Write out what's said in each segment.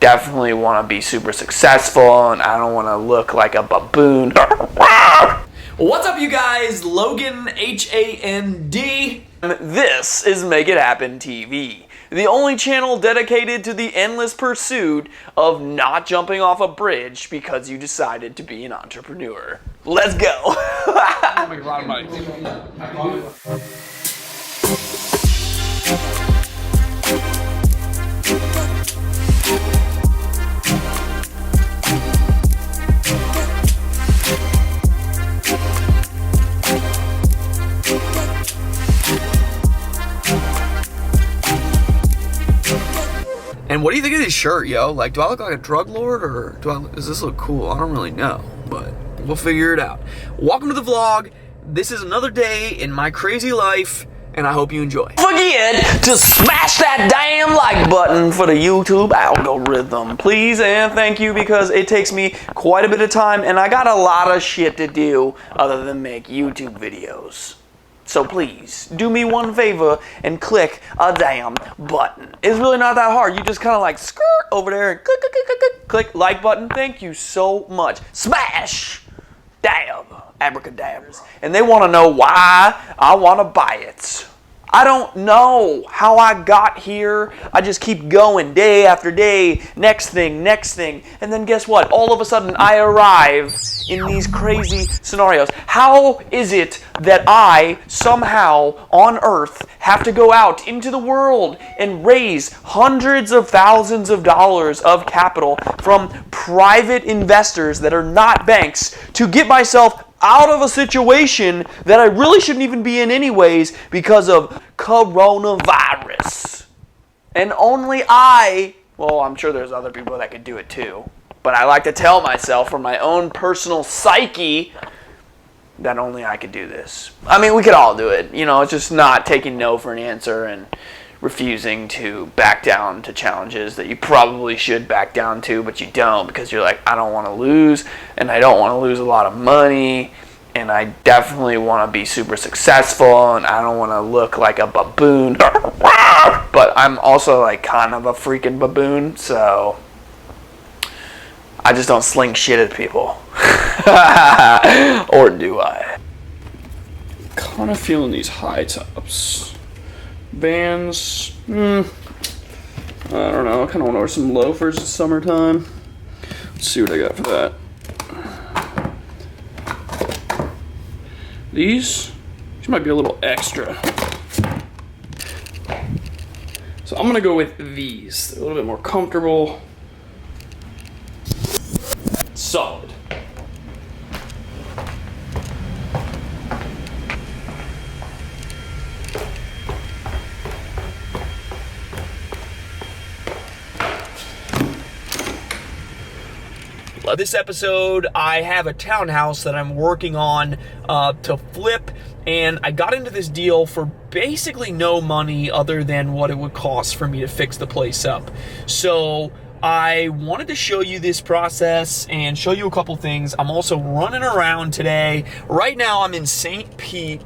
definitely want to be super successful, and I don't want to look like a baboon. What's up, you guys? Logan, H-A-N-D. This is Make It Happen TV, the only channel dedicated to the endless pursuit of not jumping off a bridge because you decided to be an entrepreneur. Let's go. Make a lot of money. And what do you think of this shirt, yo? Like, do I look like a drug lord, or does this look cool? I don't really know, but we'll figure it out. Welcome to the vlog. This is another day in my crazy life, and I hope you enjoy. Don't forget to smash that damn like button for the YouTube algorithm, please and thank you, because it takes me quite a bit of time, and I got a lot of shit to do other than make YouTube videos. So please, do me one favor and click a damn button. It's really not that hard. You just kind of like skirt over there and click like button. Thank you so much. Smash! Damn. Abracadabra. And they want to know why I want to buy it. I don't know how I got here. I just keep going day after day, next thing, and then guess what? All of a sudden I arrive in these crazy scenarios. How is it that I somehow on Earth have to go out into the world and raise hundreds of thousands of dollars of capital from private investors that are not banks to get myself out of a situation that I really shouldn't even be in anyways because of coronavirus? And only well, I'm sure there's other people that could do it too, but I like to tell myself for my own personal psyche that only I could do this. I mean, we could all do it. You know, it's just not taking no for an answer and refusing to back down to challenges that you probably should back down to, but you don't, because you're like, I don't want to lose, and I don't want to lose a lot of money, and I definitely want to be super successful, and I don't want to look like a baboon. But I'm also like kind of a freaking baboon, so I just don't sling shit at people. Or do I? Kind of feeling these high tops. Vans, I don't know. I kind of want to wear some loafers. It's summertime. Let's see what I got for that. These might be a little extra. So I'm gonna go with these. They're a little bit more comfortable. Solid. This episode, I have a townhouse that I'm working on to flip, and I got into this deal for basically no money other than what it would cost for me to fix the place up. So I wanted to show you this process and show you a couple things. I'm also running around today. Right now I'm in St. Pete,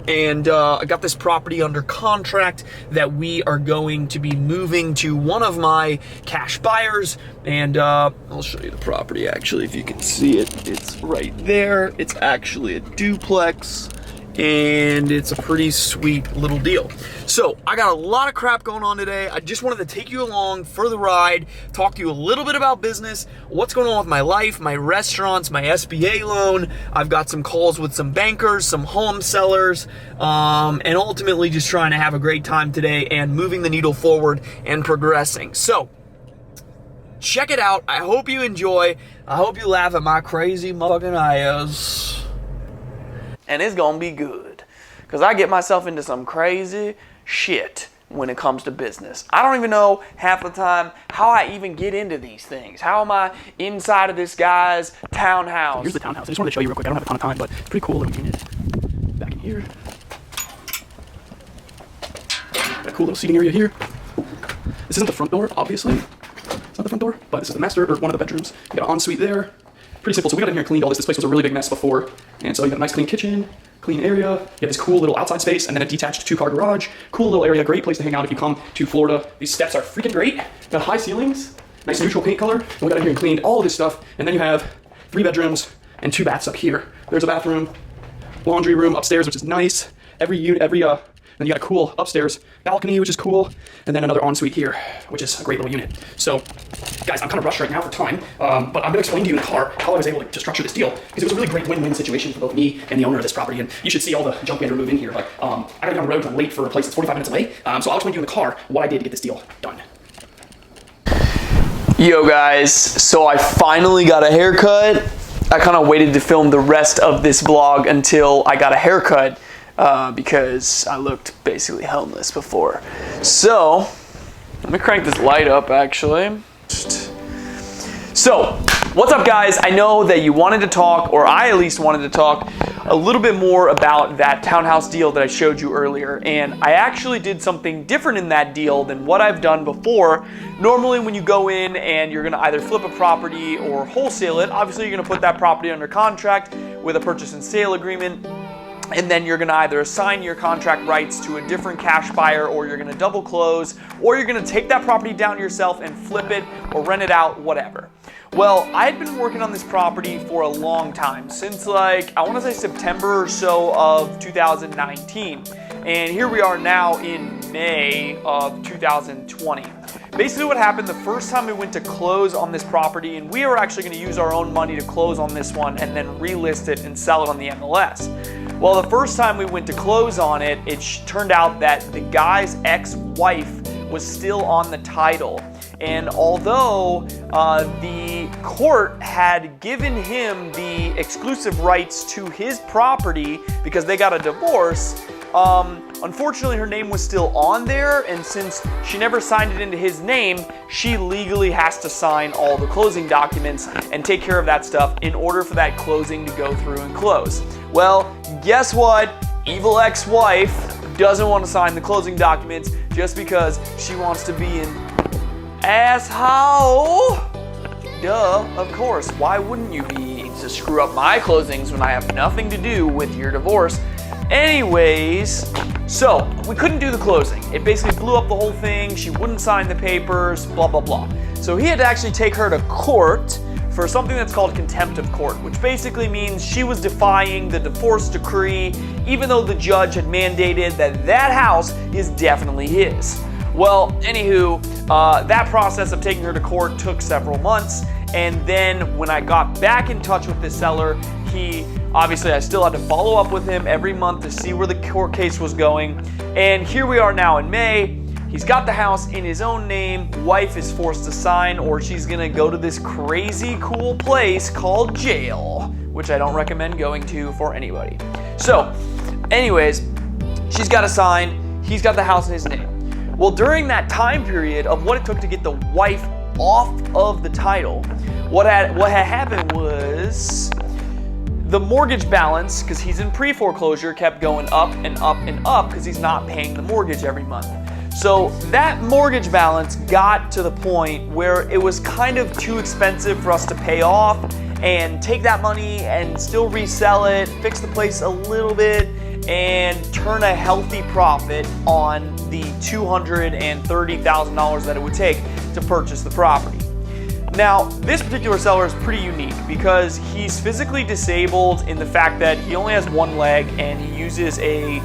and I got this property under contract that we are going to be moving to one of my cash buyers, and I'll show you the property actually if you can see it. It's right there. It's actually a duplex, and it's a pretty sweet little deal. So I got a lot of crap going on today. I just wanted to take you along for the ride, talk to you a little bit about business, what's going on with my life, my restaurants, my SBA loan. I've got some calls with some bankers, some home sellers, and ultimately just trying to have a great time today and moving the needle forward and progressing. So check it out. I hope you enjoy. I hope you laugh at my crazy motherfucking eyes. And it's gonna be good, because I get myself into some crazy shit when it comes to business. I don't even know half the time how I even get into these things. How am I inside of this guy's townhouse? So here's the townhouse. I just wanted to show you real quick. I don't have a ton of time, but it's pretty cool little unit. Back in here. Got a cool little seating area here. This isn't the front door, obviously. It's not the front door, but this is the master, or one of the bedrooms. You got an ensuite there. Pretty simple. So we got in here and cleaned all this. This place was a really big mess before. And so you got a nice clean kitchen, clean area. You have this cool little outside space, and then a detached 2-car garage. Cool little area, great place to hang out if you come to Florida. These steps are freaking great. Got high ceilings. nice neutral paint color. And we got in here and cleaned all of this stuff. And then you have 3 bedrooms and 2 baths up here. There's a bathroom, laundry room upstairs, which is nice. Then you got a cool upstairs balcony, which is cool, and then another ensuite here, which is a great little unit. So, guys, I'm kind of rushed right now for time, but I'm going to explain to you in the car how I was able to structure this deal, because it was a really great win-win situation for both me and the owner of this property, and you should see all the junk we had to remove in here, but I got to get on the road, I'm late for a place that's 45 minutes away, so I'll explain to you in the car what I did to get this deal done. Yo guys, so I finally got a haircut. I kind of waited to film the rest of this vlog until I got a haircut, because I looked basically homeless before. So, let me crank this light up actually. So, what's up guys? I know that you wanted to talk, or I at least wanted to talk, a little bit more about that townhouse deal that I showed you earlier, and I actually did something different in that deal than what I've done before. Normally when you go in and you're gonna either flip a property or wholesale it, obviously you're gonna put that property under contract with a purchase and sale agreement, and then you're gonna either assign your contract rights to a different cash buyer, or you're gonna double close, or you're gonna take that property down yourself and flip it or rent it out, whatever. Well, I had been working on this property for a long time, since like, I wanna say September or so of 2019. And here we are now in May of 2020. Basically what happened the first time we went to close on this property, and we were actually gonna use our own money to close on this one and then relist it and sell it on the MLS. Well, the first time we went to close on it, it turned out that the guy's ex-wife was still on the title. And although the court had given him the exclusive rights to his property because they got a divorce, unfortunately her name was still on there, and since she never signed it into his name, she legally has to sign all the closing documents and take care of that stuff in order for that closing to go through and close. Well, guess what? Evil ex-wife doesn't want to sign the closing documents just because she wants to be an asshole. Duh, of course. Why wouldn't you be to screw up my closings when I have nothing to do with your divorce? Anyways, so we couldn't do the closing. It basically blew up the whole thing. She wouldn't sign the papers, blah, blah, blah. So he had to actually take her to court for something that's called contempt of court, which basically means she was defying the divorce decree, even though the judge had mandated that that house is definitely his. Well, anywho, that process of taking her to court took several months, and then when I got back in touch with the seller, I still had to follow up with him every month to see where the court case was going, and here we are now in May. He's got the house in his own name. Wife is forced to sign, or she's gonna go to this crazy cool place called jail, which I don't recommend going to for anybody. So, anyways, she's got to sign. He's got the house in his name. Well, during that time period of what it took to get the wife off of the title, what had happened was the mortgage balance, because he's in pre-foreclosure, kept going up and up and up because he's not paying the mortgage every month. So that mortgage balance got to the point where it was kind of too expensive for us to pay off and take that money and still resell it, fix the place a little bit, and turn a healthy profit on the $230,000 that it would take to purchase the property. Now, this particular seller is pretty unique because he's physically disabled in the fact that he only has one leg and he uses a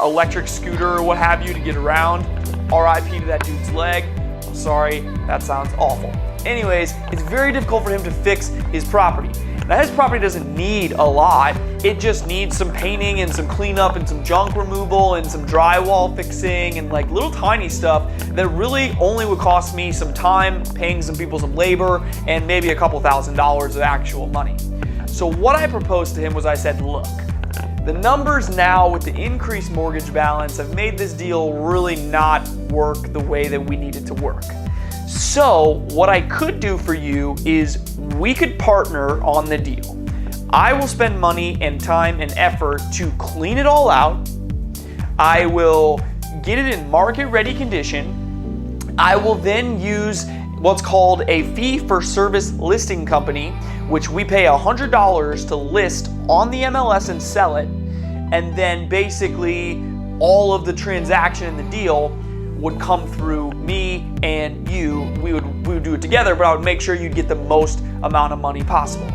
electric scooter or what have you to get around. RIP to that dude's leg. I'm sorry, that sounds awful. Anyways, it's very difficult for him to fix his property. Now, his property doesn't need a lot. It just needs some painting and some cleanup and some junk removal and some drywall fixing and like little tiny stuff that really only would cost me some time, paying some people some labor, and maybe a couple $1,000s of actual money. So what I proposed to him was I said, look, the numbers now with the increased mortgage balance have made this deal really not work the way that we need it to work. So what I could do for you is we could partner on the deal. I will spend money and time and effort to clean it all out. I will get it in market ready condition. I will then use what's called a fee for service listing company, which we pay $100 to list on the MLS and sell it. And then basically all of the transaction in the deal would come through me and you. We would we would do it together, but I would make sure you'd get the most amount of money possible.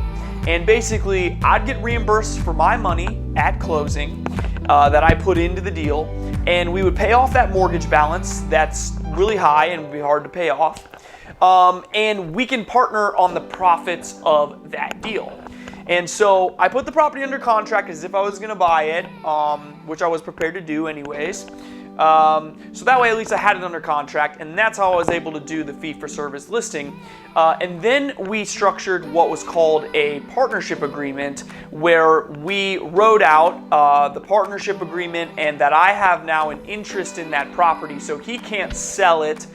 And basically, I'd get reimbursed for my money at closing that I put into the deal, and we would pay off that mortgage balance that's really high and would be hard to pay off. And we can partner on the profits of that deal. And so I put the property under contract as if I was going to buy it, which I was prepared to do anyways. So that way at least I had it under contract, and that's how I was able to do the fee-for-service listing. And then we structured what was called a partnership agreement, where we wrote out the partnership agreement and that I have now an interest in that property, so he can't sell it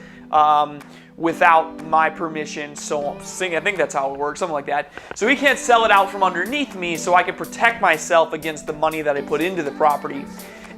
without my permission. So I think that's how it works, something like that. So he can't sell it out from underneath me, so I can protect myself against the money that I put into the property.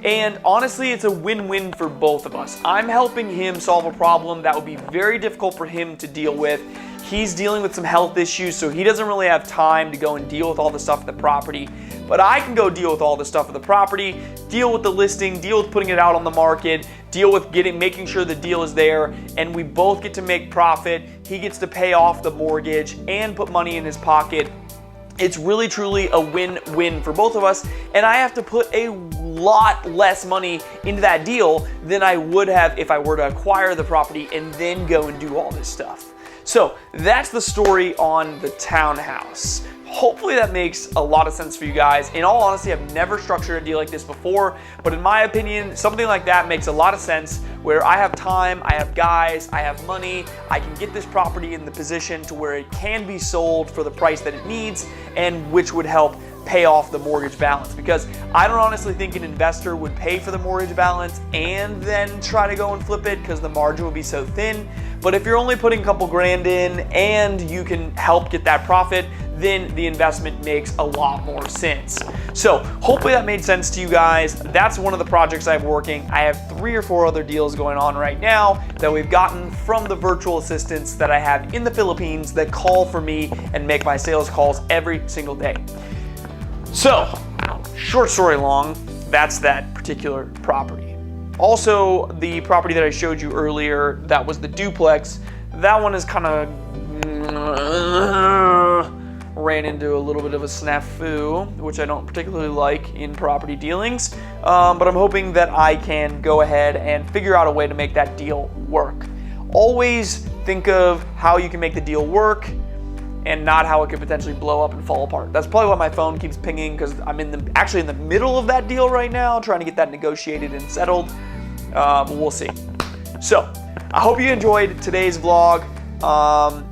And honestly, it's a win-win for both of us. I'm helping him solve a problem that would be very difficult for him to deal with. He's dealing with some health issues, so he doesn't really have time to go and deal with all the stuff at the property. But I can go deal with all the stuff at the property, deal with the listing, deal with putting it out on the market, deal with making sure the deal is there, and we both get to make profit. He gets to pay off the mortgage and put money in his pocket. It's really truly a win-win for both of us, and I have to put a lot less money into that deal than I would have if I were to acquire the property and then go and do all this stuff. So that's the story on the townhouse. Hopefully that makes a lot of sense for you guys. In all honesty, I've never structured a deal like this before, but in my opinion, something like that makes a lot of sense, where I have time, I have guys, I have money, I can get this property in the position to where it can be sold for the price that it needs, and which would help pay off the mortgage balance, because I don't honestly think an investor would pay for the mortgage balance and then try to go and flip it, because the margin would be so thin. But if you're only putting a couple grand in and you can help get that profit, then the investment makes a lot more sense. So hopefully that made sense to you guys. That's one of the projects I'm working. I have 3 or 4 other deals going on right now that we've gotten from the virtual assistants that I have in the Philippines that call for me and make my sales calls every single day. So, short story long, that's that particular property. Also, the property that I showed you earlier, that was the duplex, that one is kind of ran into a little bit of a snafu, which I don't particularly like in property dealings, but I'm hoping that I can go ahead and figure out a way to make that deal work. Always think of how you can make the deal work and not how it could potentially blow up and fall apart. That's probably why my phone keeps pinging, because I'm actually in the middle of that deal right now, trying to get that negotiated and settled. We'll see. So, I hope you enjoyed today's vlog,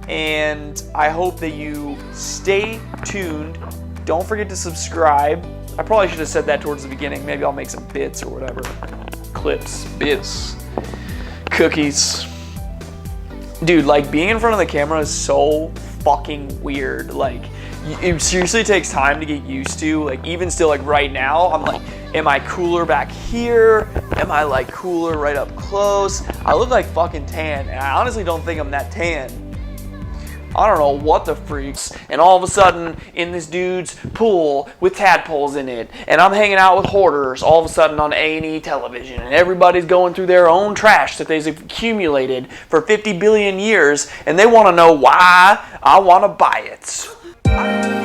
and I hope that you stay tuned. Don't forget to subscribe. I probably should have said that towards the beginning. Maybe I'll make some bits or whatever. Clips, bits, cookies. Dude, like, being in front of the camera is so fucking weird. Like, it seriously takes time to get used to. Like, even still, like right now, I'm like, am I cooler back here? Am I like cooler right up close? I look like fucking tan, and I honestly don't think I'm that tan. I don't know what the freaks. And all of a sudden, in this dude's pool with tadpoles in it, and I'm hanging out with hoarders all of a sudden on A&E television, and everybody's going through their own trash that they've accumulated for 50 billion years, and they want to know why I want to buy it.